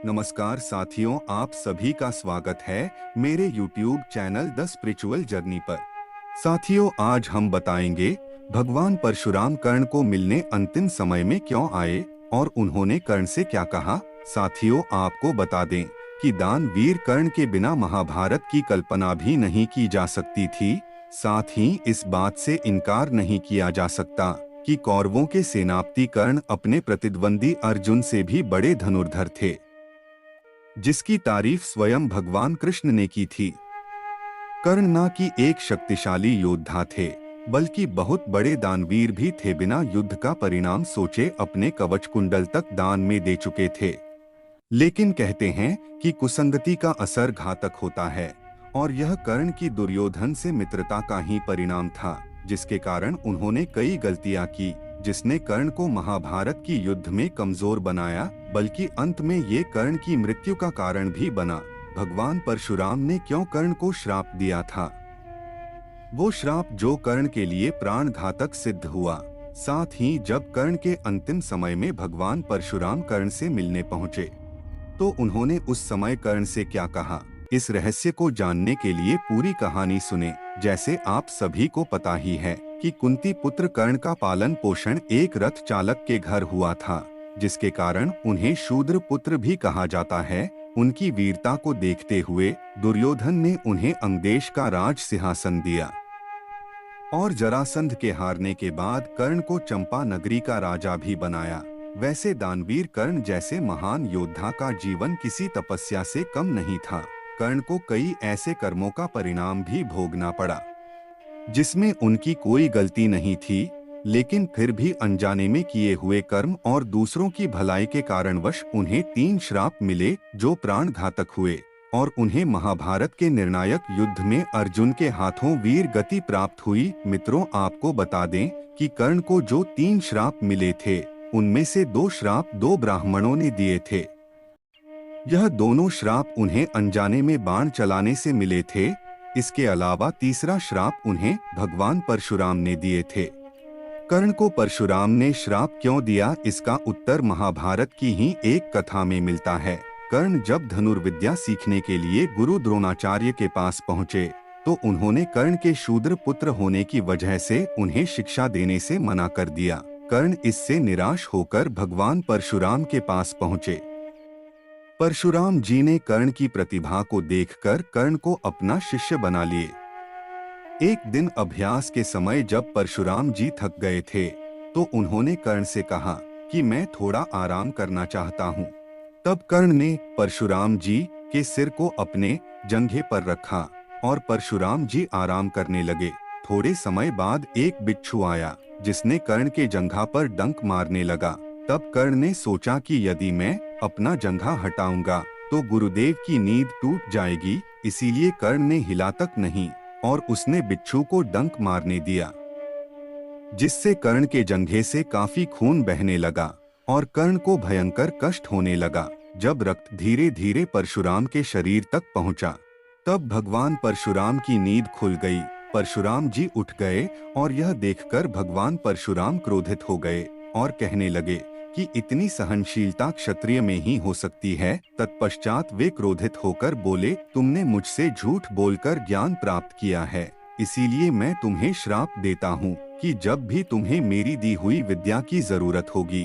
नमस्कार साथियों, आप सभी का स्वागत है मेरे YouTube channel the spiritual journey पर। साथियों, आज हम बताएंगे भगवान परशुराम कर्ण को मिलने अंतिम समय में क्यों आए और उन्होंने कर्ण से क्या कहा। साथियों, आपको बता दें कि दानवीर कर्ण के बिना महाभारत की कल्पना भी नहीं की जा सकती थी। साथ ही इस बात से इनकार नहीं किया जा सकता कि कौरवों के सेनापति कर्ण अपने प्रतिद्वंदी अर्जुन से भी बड़े धनुर्धर थे, जिसकी तारीफ स्वयं भगवान कृष्ण ने की थी। कर्ण न कि एक शक्तिशाली योद्धा थे, बल्कि बहुत बड़े दानवीर भी थे। बिना युद्ध का परिणाम सोचे अपने कवच कुंडल तक दान में दे चुके थे। लेकिन कहते हैं कि कुसंगति का असर घातक होता है, और यह कर्ण की दुर्योधन से मित्रता का ही परिणाम था, जिसके कारण उन्होंने कई गलतियां की, जिसने कर्ण को महाभारत की युद्ध में कमजोर बनाया, बल्कि अंत में ये कर्ण की मृत्यु का कारण भी बना। भगवान परशुराम ने क्यों कर्ण को श्राप दिया था? वो श्राप जो कर्ण के लिए प्राण घातक सिद्ध हुआ। साथ ही जब कर्ण के अंतिम समय में भगवान परशुराम कर्ण से मिलने पहुंचे, तो उन्होंने उस समय कर्ण से क्या कहा, इस रहस्य को जानने के लिए पूरी कहानी सुने। जैसे आप सभी को पता ही है कि कुंती पुत्र कर्ण का पालन पोषण एक रथ चालक के घर हुआ था, जिसके कारण उन्हें शूद्र पुत्र भी कहा जाता है। उनकी वीरता को देखते हुए दुर्योधन ने उन्हें अंगदेश का राज सिंहासन दिया, और जरासंध के हारने के बाद कर्ण को चंपा नगरी का राजा भी बनाया। वैसे दानवीर कर्ण जैसे महान योद्धा का जीवन किसी तपस्या से कम नहीं था। कर्ण को कई ऐसे कर्मों का परिणाम भी भोगना पड़ा, जिसमें उनकी कोई गलती नहीं थी, लेकिन फिर भी अनजाने में किए हुए कर्म और दूसरों की भलाई के कारणवश उन्हें 3 श्राप मिले, जो प्राण घातक हुए, और उन्हें महाभारत के निर्णायक युद्ध में अर्जुन के हाथों वीर गति प्राप्त हुई। मित्रों, आपको बता दें कि कर्ण को जो 3 श्राप मिले थे, उनमें से 2 श्राप 2 ब्राह्मणों ने दिए थे। यह दोनों श्राप उन्हें अनजाने में बाण चलाने से मिले थे। इसके अलावा तीसरा श्राप उन्हें भगवान परशुराम ने दिए थे। कर्ण को परशुराम ने श्राप क्यों दिया, इसका उत्तर महाभारत की ही एक कथा में मिलता है। कर्ण जब धनुर्विद्या सीखने के लिए गुरु द्रोणाचार्य के पास पहुंचे, तो उन्होंने कर्ण के शूद्र पुत्र होने की वजह से उन्हें शिक्षा देने से मना कर दिया। कर्ण इससे निराश होकर भगवान परशुराम के पास पहुंचे। परशुराम जी ने कर्ण की प्रतिभा को देखकर कर्ण को अपना शिष्य बना लिए। एक दिन अभ्यास के समय जब परशुराम जी थक गए थे, तो उन्होंने कर्ण से कहा कि मैं थोड़ा आराम करना चाहता हूँ। तब कर्ण ने परशुराम जी के सिर को अपने जंघे पर रखा और परशुराम जी आराम करने लगे। थोड़े समय बाद एक बिच्छू आया, जिसने कर्ण के जंघा पर डंक मारने लगा। तब कर्ण ने सोचा कि यदि मैं अपना जंघा हटाऊंगा तो गुरुदेव की नींद टूट जाएगी, इसीलिए कर्ण ने हिला तक नहीं और उसने बिच्छू को डंक मारने दिया, जिससे कर्ण के जंघे से काफी खून बहने लगा और कर्ण को भयंकर कष्ट होने लगा। जब रक्त धीरे धीरे परशुराम के शरीर तक पहुंचा, तब भगवान परशुराम की नींद खुल गई। परशुराम जी उठ गए और यह देखकर भगवान परशुराम क्रोधित हो गए और कहने लगे कि इतनी सहनशीलता क्षत्रिय में ही हो सकती है। तत्पश्चात वे क्रोधित होकर बोले, तुमने मुझसे झूठ बोलकर ज्ञान प्राप्त किया है, इसीलिए मैं तुम्हें श्राप देता हूँ कि जब भी तुम्हें मेरी दी हुई विद्या की जरूरत होगी,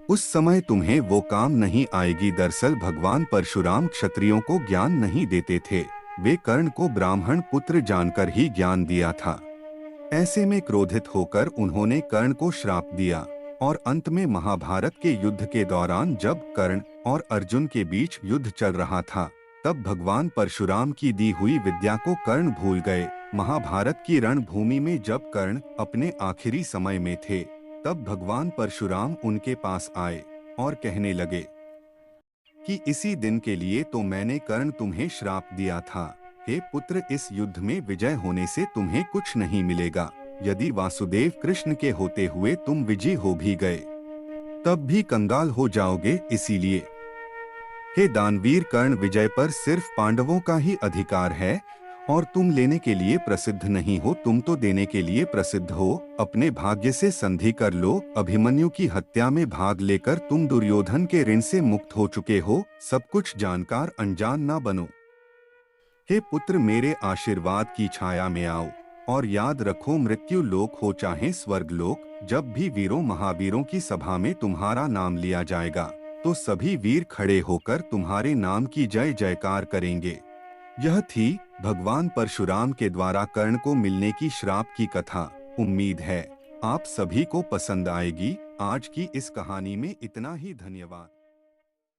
उस समय तुम्हें वो काम नहीं आएगी। दरअसल भगवान परशुराम क्षत्रियों को ज्ञान नहीं देते थे, वे कर्ण को ब्राह्मण पुत्र जानकर ही ज्ञान दिया था। ऐसे में क्रोधित होकर उन्होंने कर्ण को श्राप दिया, और अंत में महाभारत के युद्ध के दौरान जब कर्ण और अर्जुन के बीच युद्ध चल रहा था, तब भगवान परशुराम की दी हुई विद्या को कर्ण भूल गए। महाभारत की रणभूमि में जब कर्ण अपने आखिरी समय में थे, तब भगवान परशुराम उनके पास आए और कहने लगे कि इसी दिन के लिए तो मैंने कर्ण तुम्हें श्राप दिया था। हे पुत्र, इस युद्ध में विजय होने से तुम्हें कुछ नहीं मिलेगा। यदि वासुदेव कृष्ण के होते हुए तुम विजयी हो भी गए, तब भी कंगाल हो जाओगे। इसीलिए हे दानवीर कर्ण, विजय पर सिर्फ पांडवों का ही अधिकार है और तुम लेने के लिए प्रसिद्ध नहीं हो, तुम तो देने के लिए प्रसिद्ध हो। अपने भाग्य से संधि कर लो। अभिमन्यु की हत्या में भाग लेकर तुम दुर्योधन के ऋण से मुक्त हो चुके हो। सब कुछ जानकार अनजान ना बनो। हे पुत्र, मेरे आशीर्वाद की छाया में आओ और याद रखो, मृत्यु लोक हो चाहे स्वर्ग लोक, जब भी वीरों महावीरों की सभा में तुम्हारा नाम लिया जाएगा तो सभी वीर खड़े होकर तुम्हारे नाम की जय जयकार करेंगे। यह थी भगवान परशुराम के द्वारा कर्ण को मिलने की श्राप की कथा। उम्मीद है आप सभी को पसंद आएगी। आज की इस कहानी में इतना ही। धन्यवाद।